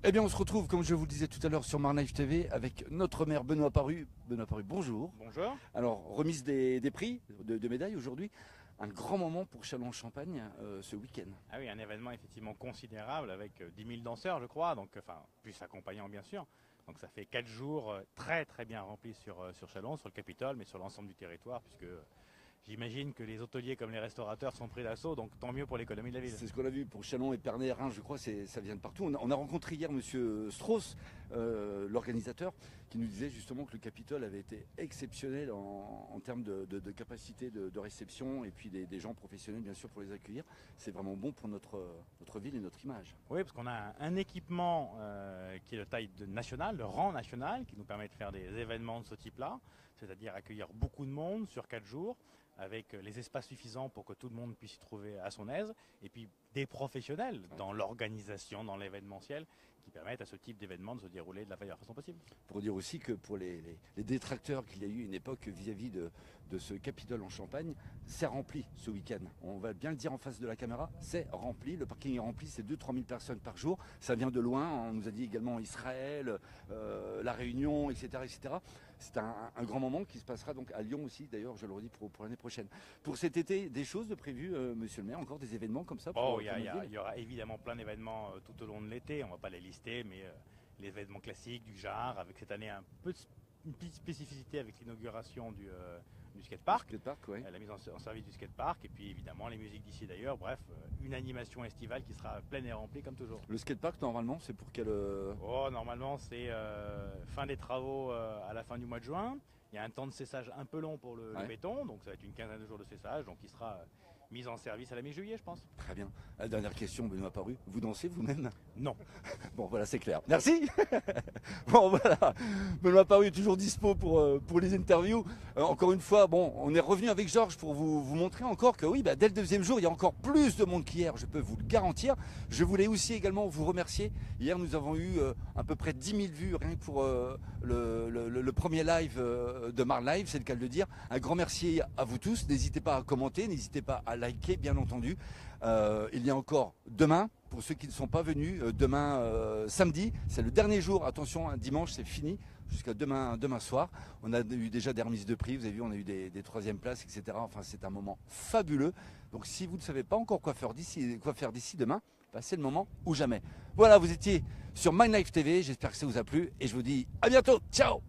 Eh bien, on se retrouve, comme je vous le disais tout à l'heure, sur Marne Live TV avec notre maire Benoît Paru. Benoît Paru, bonjour. Bonjour. Alors, remise des prix, de médailles aujourd'hui. Un grand moment pour Châlons-en-Champagne ce week-end. Ah oui, un événement effectivement considérable avec 10 000 danseurs, je crois, donc, plus accompagnants bien sûr. Donc ça fait 4 jours très bien remplis sur Châlons, sur le Capitole, mais sur l'ensemble du territoire, puisque j'imagine que les hôteliers comme les restaurateurs sont pris d'assaut, donc tant mieux pour l'économie de la ville. C'est ce qu'on a vu pour Châlons, Épernay, Reims, je crois, ça vient de partout. On a rencontré hier monsieur Strauss, l'organisateur, qui nous disait justement que le Capitole avait été exceptionnel en termes de capacité de réception et puis des gens professionnels bien sûr pour les accueillir. C'est vraiment bon pour notre ville et notre image. Oui, parce qu'on a un équipement qui est de taille nationale, de rang national, qui nous permet de faire des événements de ce type-là, c'est-à-dire accueillir beaucoup de monde sur 4 jours, avec les espaces suffisants pour que tout le monde puisse y trouver à son aise, et puis des professionnels dans l'organisation, dans l'événementiel, qui permettent à ce type d'événement de se dérouler de la meilleure façon possible. Pour dire aussi que pour les détracteurs qu'il y a eu une époque vis-à-vis de ce Capitole en Champagne, c'est rempli ce week-end. On va bien le dire en face de la caméra, c'est rempli. Le parking est rempli, c'est 2 000 à 3 000 personnes par jour. Ça vient de loin, on nous a dit également Israël, La Réunion, etc. etc. C'est un grand moment qui se passera donc à Lyon aussi, d'ailleurs, je le redis pour l'année prochaine. Pour cet été, des choses de prévues, monsieur le maire, encore des événements comme ça Il y aura évidemment plein d'événements tout au long de l'été, on ne va pas les lister, mais les événements classiques du genre, avec cette année une petite spécificité avec l'inauguration du skatepark, ouais. La mise en service du skatepark, et puis évidemment les musiques d'ici d'ailleurs, bref, une animation estivale qui sera pleine et remplie comme toujours. Le skatepark, normalement, c'est pour quel... Normalement, c'est fin des travaux à la fin du mois de juin. Il y a un temps de cessage un peu long pour le béton, donc ça va être une quinzaine de jours de cessage, donc il sera mise en service à la mi-juillet, je pense. Très bien. La dernière question, Benoît Paru. Vous dansez vous-même? Non. Bon, voilà, c'est clair. Merci. Bon, voilà. Benoît Paru est toujours dispo pour les interviews. Encore une fois, bon, on est revenu avec Georges pour vous montrer encore que oui, dès le deuxième jour, il y a encore plus de monde qu'hier, je peux vous le garantir. Je voulais aussi également vous remercier. Hier, nous avons eu à peu près 10 000 vues rien que pour le premier live de Marne Live, c'est le cas de le dire. Un grand merci à vous tous. N'hésitez pas à commenter, n'hésitez pas à liker, bien entendu. Il y a encore demain, pour ceux qui ne sont pas venus, demain samedi, c'est le dernier jour, attention, dimanche c'est fini, jusqu'à demain soir. On a eu déjà des remises de prix, vous avez vu, on a eu des 3e places, etc. Enfin, c'est un moment fabuleux. Donc si vous ne savez pas encore quoi faire d'ici demain, c'est le moment ou jamais. Voilà, vous étiez sur Marne Live TV, j'espère que ça vous a plu et je vous dis à bientôt, ciao.